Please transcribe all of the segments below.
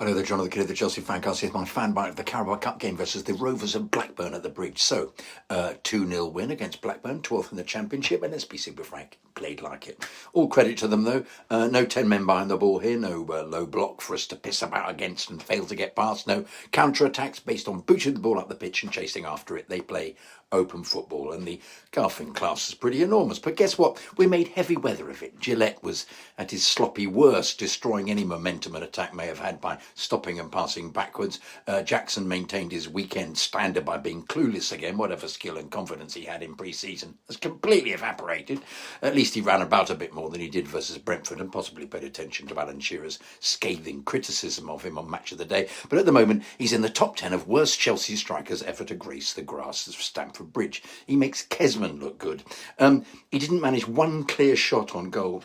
Hello there, John of the Kid of the Chelsea Fancast. Here's my fan bite of the Carabao Cup game versus the Rovers of Blackburn at the Bridge. So, 2-0 win against Blackburn, 12th in the Championship, and let's be super frank, played like it. All credit to them, though. No 10 men behind the ball here, no low block for us to piss about against and fail to get past, no counter-attacks based on booting the ball up the pitch and chasing after it. They play open football, and the golfing class is pretty enormous. But guess what? We made heavy weather of it. Gillette was at his sloppy worst, destroying any momentum an attack may have had by stopping and passing backwards. Jackson maintained his weekend standard by being clueless again. Whatever skill and confidence he had in pre-season has completely evaporated. At least he ran about a bit more than he did versus Brentford, and possibly paid attention to Alan Shearer's scathing criticism of him on Match of the Day. But at the moment, he's in the top 10 of worst Chelsea strikers ever to grace the grass of Stamford Bridge. He makes Kesman look good. He didn't manage one clear shot on goal.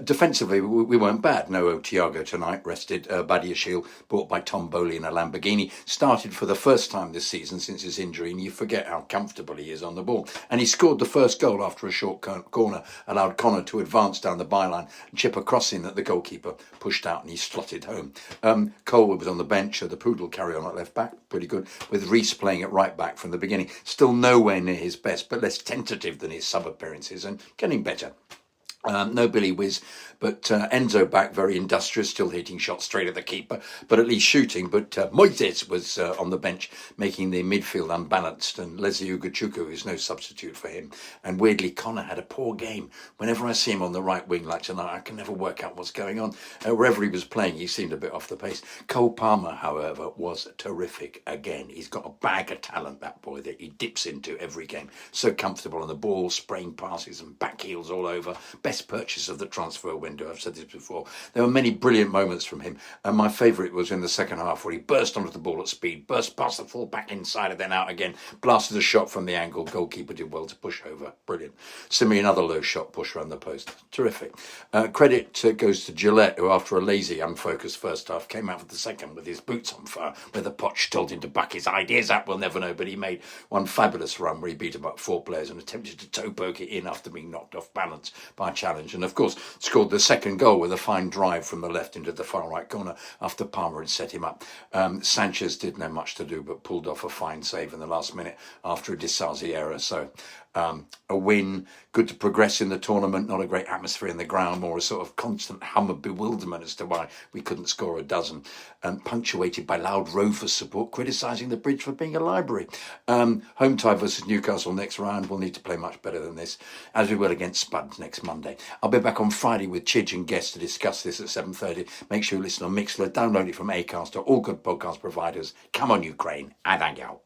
Defensively, we weren't bad. No Thiago tonight, rested. Badiashile, bought by Tom Bowley in a Lamborghini, started for the first time this season since his injury, and you forget how comfortable he is on the ball. And he scored the first goal after a short corner, allowed Connor to advance down the byline and chip a crossing that the goalkeeper pushed out, and he slotted home. Cole was on the bench, the Poodle carry on at left back, pretty good, with Reece playing at right back from the beginning. Still nowhere near his best, but less tentative than his sub-appearances, and getting better. No Billy Whiz, but Enzo back, very industrious, still hitting shots straight at the keeper, but at least shooting. But Moises was on the bench, making the midfield unbalanced, and Leslie Ugochukwu is no substitute for him. And weirdly, Connor had a poor game. Whenever I see him on the right wing like tonight, I can never work out what's going on. Wherever he was playing, he seemed a bit off the pace. Cole Palmer, however, was terrific again. He's got a bag of talent, that boy, that he dips into every game. So comfortable on the ball, spraying passes and back heels all over. Best purchase of the transfer window. I've said this before. There were many brilliant moments from him, and my favourite was in the second half where he burst onto the ball at speed, burst past the full back inside and then out again, blasted a shot from the angle. Goalkeeper did well to push over. Brilliant. Similarly, another low shot push around the post. Terrific. Credit goes to Gillette, who after a lazy, unfocused first half came out for the second with his boots on fire, where the Poch told him to buck his ideas up. We'll never know, but he made one fabulous run where he beat about 4 players and attempted to toe poke it in after being knocked off balance by a challenge, and of course scored the second goal with a fine drive from the left into the far right corner after Palmer had set him up. Sanchez didn't have much to do but pulled off a fine save in the last minute after a Disasi error. So a win, good to progress in the tournament, not a great atmosphere in the ground, more a sort of constant hum of bewilderment as to why we couldn't score a dozen, punctuated by loud Rovers support criticising the Bridge for being a library. Home tie versus Newcastle next round. We'll need to play much better than this, as we will against Spuds next Monday. I'll be back on Friday with Chidge and guests to discuss this at 7:30. Make sure you listen on Mixler, download it from Acast or all good podcast providers. Come on, Ukraine, and hang out.